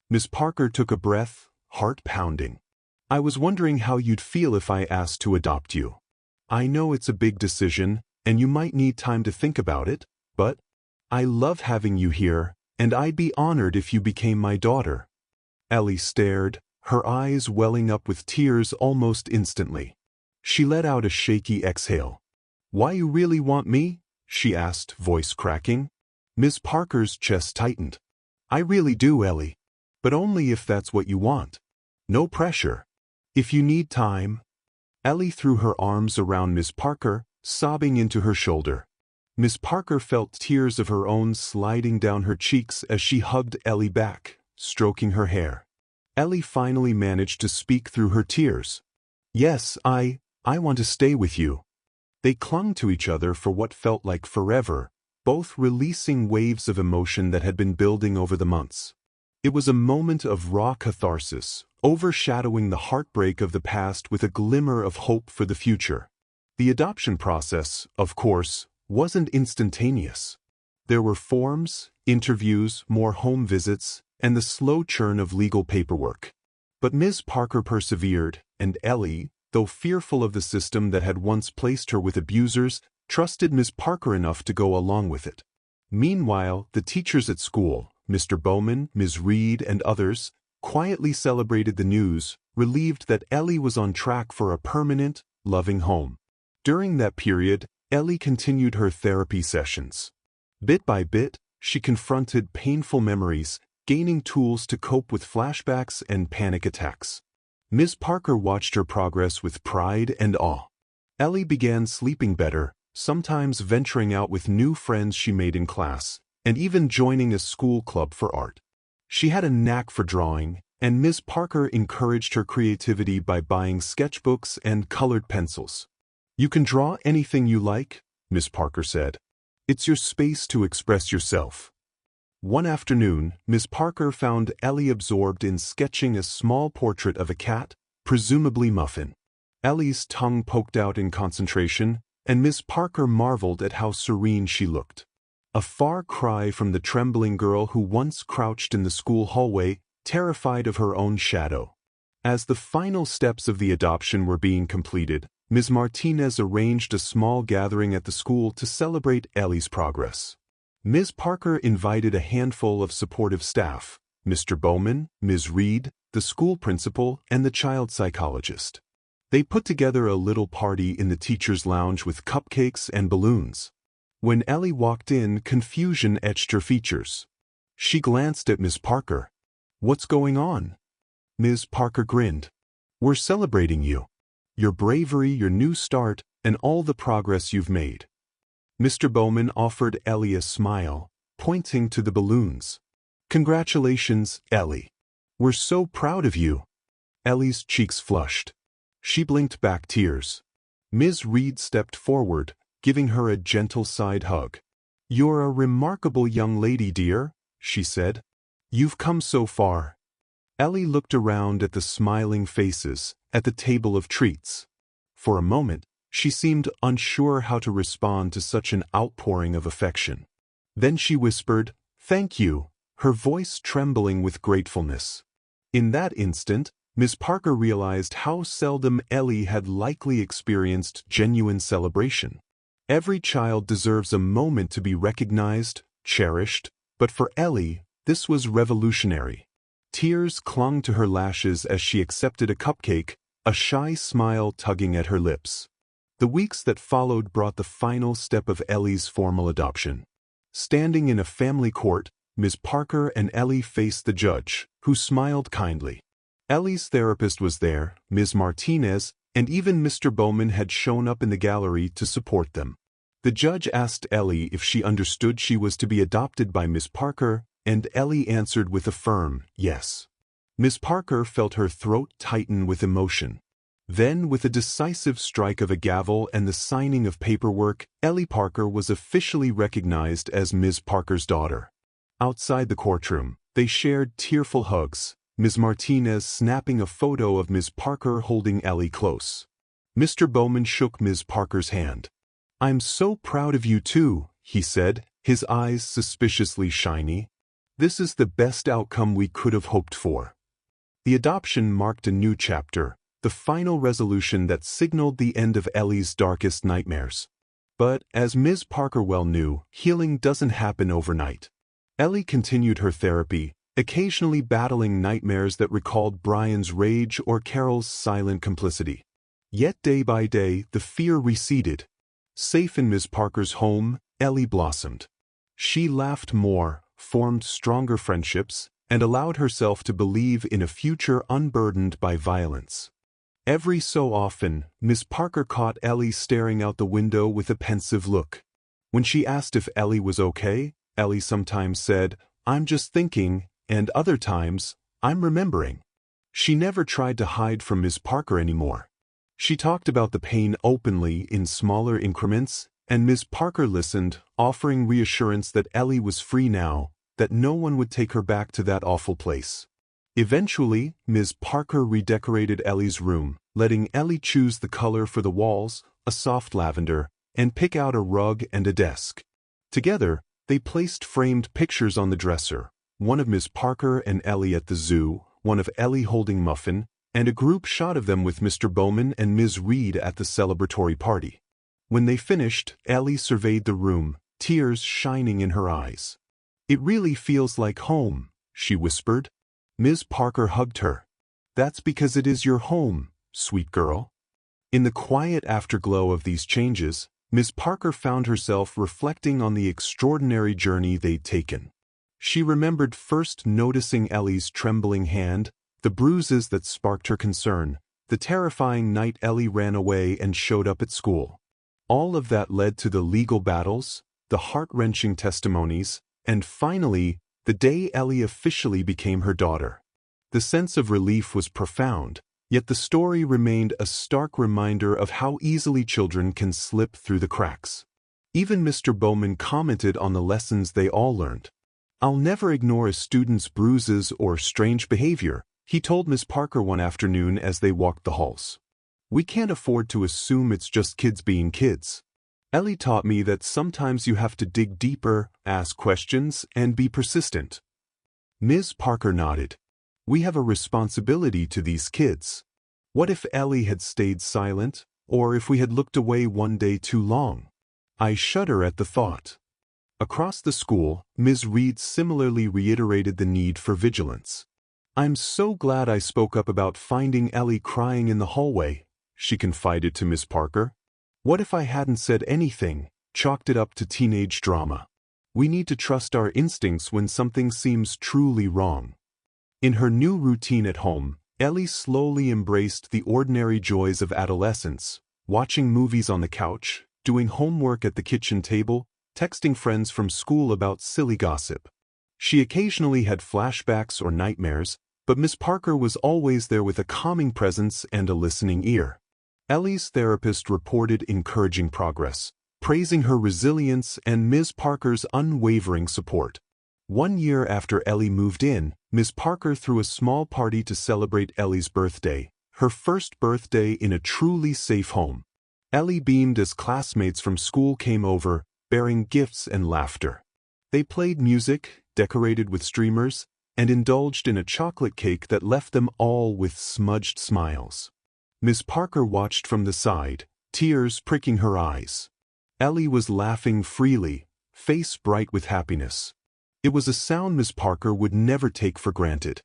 Miss Parker took a breath, heart pounding. "I was wondering how you'd feel if I asked to adopt you. I know it's a big decision, and you might need time to think about it, but I love having you here, and I'd be honored if you became my daughter." Ellie stared, her eyes welling up with tears almost instantly. She let out a shaky exhale. "Why you really want me?" she asked, voice cracking. Ms. Parker's chest tightened. "I really do, Ellie. But only if that's what you want. No pressure. If you need time." Ellie threw her arms around Ms. Parker, sobbing into her shoulder. Ms. Parker felt tears of her own sliding down her cheeks as she hugged Ellie back, stroking her hair. Ellie finally managed to speak through her tears. "Yes, I want to stay with you." They clung to each other for what felt like forever, both releasing waves of emotion that had been building over the months. It was a moment of raw catharsis, overshadowing the heartbreak of the past with a glimmer of hope for the future. The adoption process, of course, wasn't instantaneous. There were forms, interviews, more home visits, and the slow churn of legal paperwork. But Ms. Parker persevered, and Ellie, though fearful of the system that had once placed her with abusers, trusted Ms. Parker enough to go along with it. Meanwhile, the teachers at school, Mr. Bowman, Ms. Reed, and others, quietly celebrated the news, relieved that Ellie was on track for a permanent, loving home. During that period, Ellie continued her therapy sessions. Bit by bit, she confronted painful memories, gaining tools to cope with flashbacks and panic attacks. Ms. Parker watched her progress with pride and awe. Ellie began sleeping better, sometimes venturing out with new friends she made in class, and even joining a school club for art. She had a knack for drawing, and Ms. Parker encouraged her creativity by buying sketchbooks and colored pencils. "You can draw anything you like," Ms. Parker said. "It's your space to express yourself." One afternoon, Ms. Parker found Ellie absorbed in sketching a small portrait of a cat, presumably Muffin. Ellie's tongue poked out in concentration, and Ms. Parker marveled at how serene she looked. A far cry from the trembling girl who once crouched in the school hallway, terrified of her own shadow. As the final steps of the adoption were being completed, Ms. Martinez arranged a small gathering at the school to celebrate Ellie's progress. Ms. Parker invited a handful of supportive staff, Mr. Bowman, Ms. Reed, the school principal, and the child psychologist. They put together a little party in the teacher's lounge with cupcakes and balloons. When Ellie walked in, confusion etched her features. She glanced at Ms. Parker. "What's going on?" Ms. Parker grinned. "We're celebrating you. Your bravery, your new start, and all the progress you've made." Mr. Bowman offered Ellie a smile, pointing to the balloons. "Congratulations, Ellie. We're so proud of you." Ellie's cheeks flushed. She blinked back tears. Ms. Reed stepped forward, giving her a gentle side hug. "You're a remarkable young lady, dear," she said. "You've come so far." Ellie looked around at the smiling faces, at the table of treats. For a moment, she seemed unsure how to respond to such an outpouring of affection. Then she whispered, "Thank you," her voice trembling with gratefulness. In that instant, Ms. Parker realized how seldom Ellie had likely experienced genuine celebration. Every child deserves a moment to be recognized, cherished, but for Ellie, this was revolutionary. Tears clung to her lashes as she accepted a cupcake, a shy smile tugging at her lips. The weeks that followed brought the final step of Ellie's formal adoption. Standing in a family court, Ms. Parker and Ellie faced the judge, who smiled kindly. Ellie's therapist was there, Ms. Martinez, and even Mr. Bowman had shown up in the gallery to support them. The judge asked Ellie if she understood she was to be adopted by Ms. Parker, and Ellie answered with a firm yes. Ms. Parker felt her throat tighten with emotion. Then, with a decisive strike of a gavel and the signing of paperwork, Ellie Parker was officially recognized as Ms. Parker's daughter. Outside the courtroom, they shared tearful hugs, Ms. Martinez snapping a photo of Ms. Parker holding Ellie close. Mr. Bowman shook Ms. Parker's hand. "I'm so proud of you too," he said, his eyes suspiciously shiny. "This is the best outcome we could have hoped for." The adoption marked a new chapter, the final resolution that signaled the end of Ellie's darkest nightmares. But, as Ms. Parker well knew, healing doesn't happen overnight. Ellie continued her therapy, occasionally battling nightmares that recalled Brian's rage or Carol's silent complicity. Yet day by day, the fear receded. Safe in Miss Parker's home, Ellie blossomed. She laughed more, formed stronger friendships, and allowed herself to believe in a future unburdened by violence. Every so often, Miss Parker caught Ellie staring out the window with a pensive look. When she asked if Ellie was okay, Ellie sometimes said, "I'm just thinking," and other times, "I'm remembering." She never tried to hide from Miss Parker anymore. She talked about the pain openly in smaller increments, and Miss Parker listened, offering reassurance that Ellie was free now, that no one would take her back to that awful place. Eventually, Ms. Parker redecorated Ellie's room, letting Ellie choose the color for the walls, a soft lavender, and pick out a rug and a desk. Together, they placed framed pictures on the dresser, one of Ms. Parker and Ellie at the zoo, one of Ellie holding Muffin, and a group shot of them with Mr. Bowman and Ms. Reed at the celebratory party. When they finished, Ellie surveyed the room, tears shining in her eyes. "It really feels like home," she whispered. Ms. Parker hugged her. "That's because it is your home, sweet girl." In the quiet afterglow of these changes, Ms. Parker found herself reflecting on the extraordinary journey they'd taken. She remembered first noticing Ellie's trembling hand, the bruises that sparked her concern, the terrifying night Ellie ran away and showed up at school. All of that led to the legal battles, the heart-wrenching testimonies, and finally, the day Ellie officially became her daughter. The sense of relief was profound, yet the story remained a stark reminder of how easily children can slip through the cracks. Even Mr. Bowman commented on the lessons they all learned. "I'll never ignore a student's bruises or strange behavior," he told Miss Parker one afternoon as they walked the halls. "We can't afford to assume it's just kids being kids. Ellie taught me that sometimes you have to dig deeper, ask questions, and be persistent." Ms. Parker nodded. "We have a responsibility to these kids. What if Ellie had stayed silent, or if we had looked away one day too long? I shudder at the thought." Across the school, Ms. Reed similarly reiterated the need for vigilance. "I'm so glad I spoke up about finding Ellie crying in the hallway," she confided to Miss Parker. "What if I hadn't said anything, chalked it up to teenage drama? We need to trust our instincts when something seems truly wrong." In her new routine at home, Ellie slowly embraced the ordinary joys of adolescence, watching movies on the couch, doing homework at the kitchen table, texting friends from school about silly gossip. She occasionally had flashbacks or nightmares, but Miss Parker was always there with a calming presence and a listening ear. Ellie's therapist reported encouraging progress, praising her resilience and Ms. Parker's unwavering support. One year after Ellie moved in, Ms. Parker threw a small party to celebrate Ellie's birthday, her first birthday in a truly safe home. Ellie beamed as classmates from school came over, bearing gifts and laughter. They played music, decorated with streamers, and indulged in a chocolate cake that left them all with smudged smiles. Miss Parker watched from the side, tears pricking her eyes. Ellie was laughing freely, face bright with happiness. It was a sound Miss Parker would never take for granted.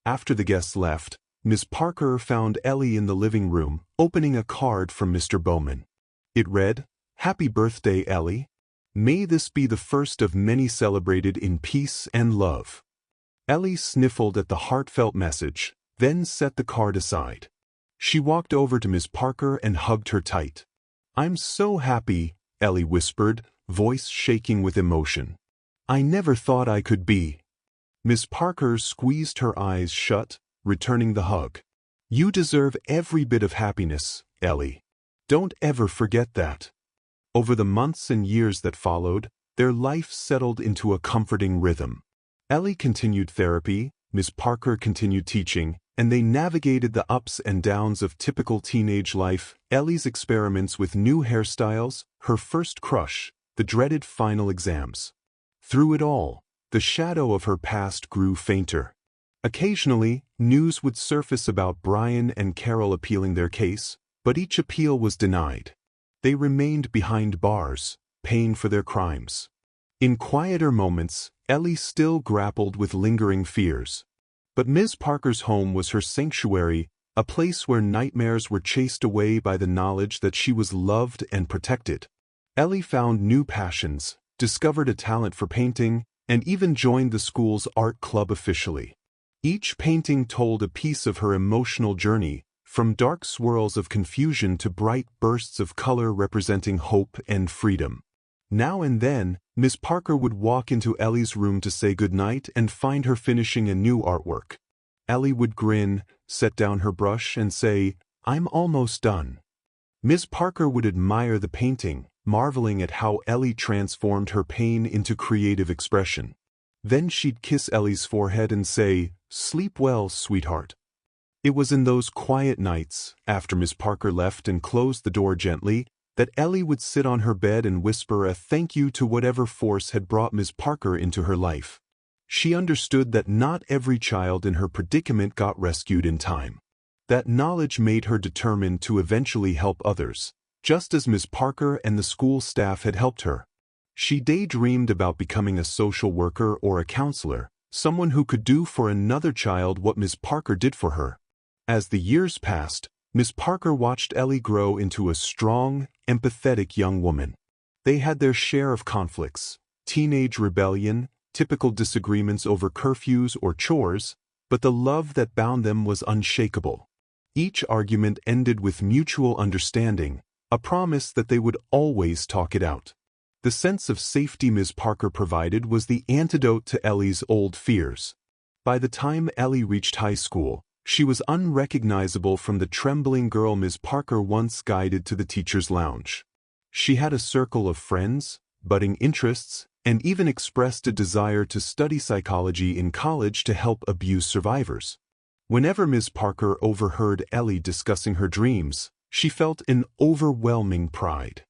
After the guests left, Miss Parker found Ellie in the living room, opening a card from Mr. Bowman. It read, "Happy birthday, Ellie. May this be the first of many celebrated in peace and love." Ellie sniffled at the heartfelt message, then set the card aside. She walked over to Miss Parker and hugged her tight. "I'm so happy," Ellie whispered, voice shaking with emotion. "I never thought I could be." Miss Parker squeezed her eyes shut, returning the hug. "You deserve every bit of happiness, Ellie. Don't ever forget that." Over the months and years that followed, their life settled into a comforting rhythm. Ellie continued therapy, Miss Parker continued teaching, and they navigated the ups and downs of typical teenage life, Ellie's experiments with new hairstyles, her first crush, the dreaded final exams. Through it all, the shadow of her past grew fainter. Occasionally, news would surface about Brian and Carol appealing their case, but each appeal was denied. They remained behind bars, paying for their crimes. In quieter moments, Ellie still grappled with lingering fears. But Ms. Parker's home was her sanctuary, a place where nightmares were chased away by the knowledge that she was loved and protected. Ellie found new passions, discovered a talent for painting, and even joined the school's art club officially. Each painting told a piece of her emotional journey, from dark swirls of confusion to bright bursts of color representing hope and freedom. Now and then, Miss Parker would walk into Ellie's room to say goodnight and find her finishing a new artwork. Ellie would grin, set down her brush, and say, "I'm almost done." Miss Parker would admire the painting, marveling at how Ellie transformed her pain into creative expression. Then she'd kiss Ellie's forehead and say, "Sleep well, sweetheart." It was in those quiet nights, after Miss Parker left and closed the door gently, that Ellie would sit on her bed and whisper a thank you to whatever force had brought Miss Parker into her life. She understood that not every child in her predicament got rescued in time. That knowledge made her determined to eventually help others, just as Miss Parker and the school staff had helped her. She daydreamed about becoming a social worker or a counselor, someone who could do for another child what Miss Parker did for her. As the years passed, Miss Parker watched Ellie grow into a strong, empathetic young woman. They had their share of conflicts, teenage rebellion, typical disagreements over curfews or chores, but the love that bound them was unshakable. Each argument ended with mutual understanding, a promise that they would always talk it out. The sense of safety Miss Parker provided was the antidote to Ellie's old fears. By the time Ellie reached high school, she was unrecognizable from the trembling girl Miss Parker once guided to the teacher's lounge. She had a circle of friends, budding interests, and even expressed a desire to study psychology in college to help abuse survivors. Whenever Miss Parker overheard Ellie discussing her dreams, she felt an overwhelming pride.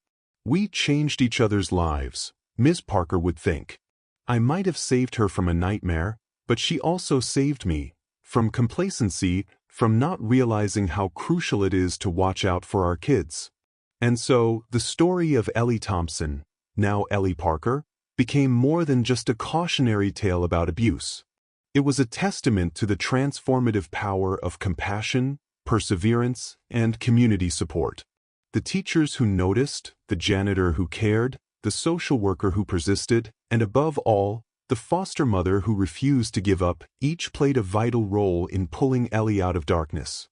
"We changed each other's lives," Miss Parker would think. "I might have saved her from a nightmare, but she also saved me. From complacency, from not realizing how crucial it is to watch out for our kids." And so, the story of Ellie Thompson, now Ellie Parker, became more than just a cautionary tale about abuse. It was a testament to the transformative power of compassion, perseverance, and community support. The teachers who noticed, the janitor who cared, the social worker who persisted, and above all, the foster mother who refused to give up, each played a vital role in pulling Ellie out of darkness.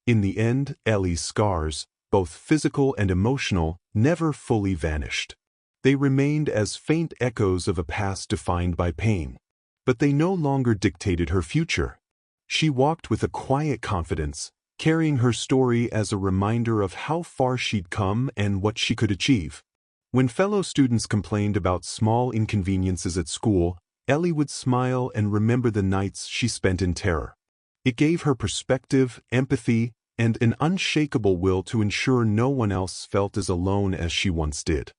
In the end, Ellie's scars, both physical and emotional, never fully vanished. They remained as faint echoes of a past defined by pain. But they no longer dictated her future. She walked with a quiet confidence, carrying her story as a reminder of how far she'd come and what she could achieve. When fellow students complained about small inconveniences at school, Ellie would smile and remember the nights she spent in terror. It gave her perspective, empathy, and an unshakable will to ensure no one else felt as alone as she once did.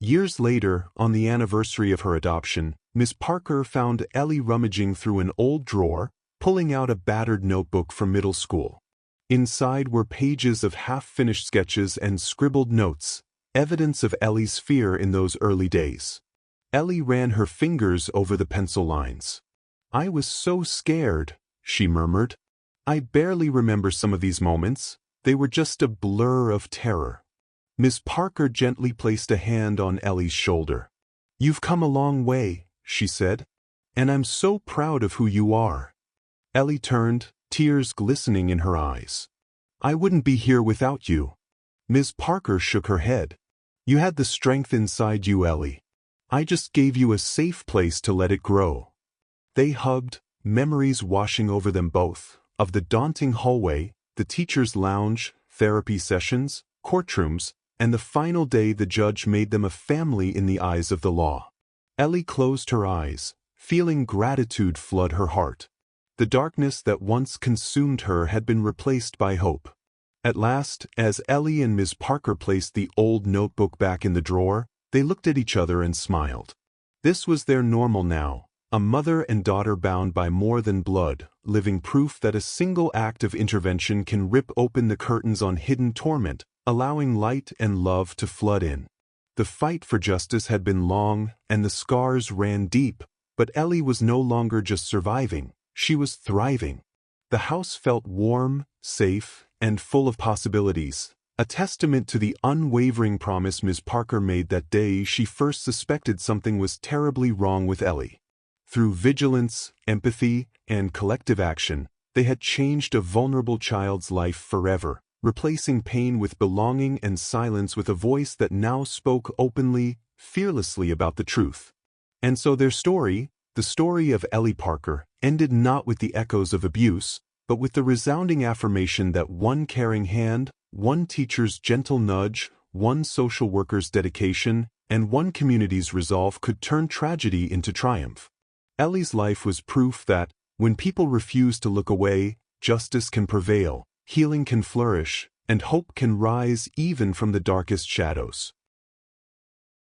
Years later, on the anniversary of her adoption, Miss Parker found Ellie rummaging through an old drawer, pulling out a battered notebook from middle school. Inside were pages of half-finished sketches and scribbled notes, evidence of Ellie's fear in those early days. Ellie ran her fingers over the pencil lines. "I was so scared," she murmured. "I barely remember some of these moments. They were just a blur of terror." Miss Parker gently placed a hand on Ellie's shoulder. "You've come a long way," she said, "and I'm so proud of who you are." Ellie turned, tears glistening in her eyes. "I wouldn't be here without you." Miss Parker shook her head. "You had the strength inside you, Ellie. I just gave you a safe place to let it grow." They hugged, memories washing over them both, of the daunting hallway, the teacher's lounge, therapy sessions, courtrooms, and the final day the judge made them a family in the eyes of the law. Ellie closed her eyes, feeling gratitude flood her heart. The darkness that once consumed her had been replaced by hope. At last, as Ellie and Miss Parker placed the old notebook back in the drawer, they looked at each other and smiled. This was their normal now, a mother and daughter bound by more than blood, living proof that a single act of intervention can rip open the curtains on hidden torment, allowing light and love to flood in. The fight for justice had been long, and the scars ran deep, but Ellie was no longer just surviving, she was thriving. The house felt warm, safe, and full of possibilities, a testament to the unwavering promise Ms. Parker made that day she first suspected something was terribly wrong with Ellie. Through vigilance, empathy, and collective action, they had changed a vulnerable child's life forever, replacing pain with belonging and silence with a voice that now spoke openly, fearlessly about the truth. And so their story, the story of Ellie Parker, ended not with the echoes of abuse, but with the resounding affirmation that one caring hand, one teacher's gentle nudge, one social worker's dedication, and one community's resolve could turn tragedy into triumph. Ellie's life was proof that, when people refuse to look away, justice can prevail, healing can flourish, and hope can rise even from the darkest shadows.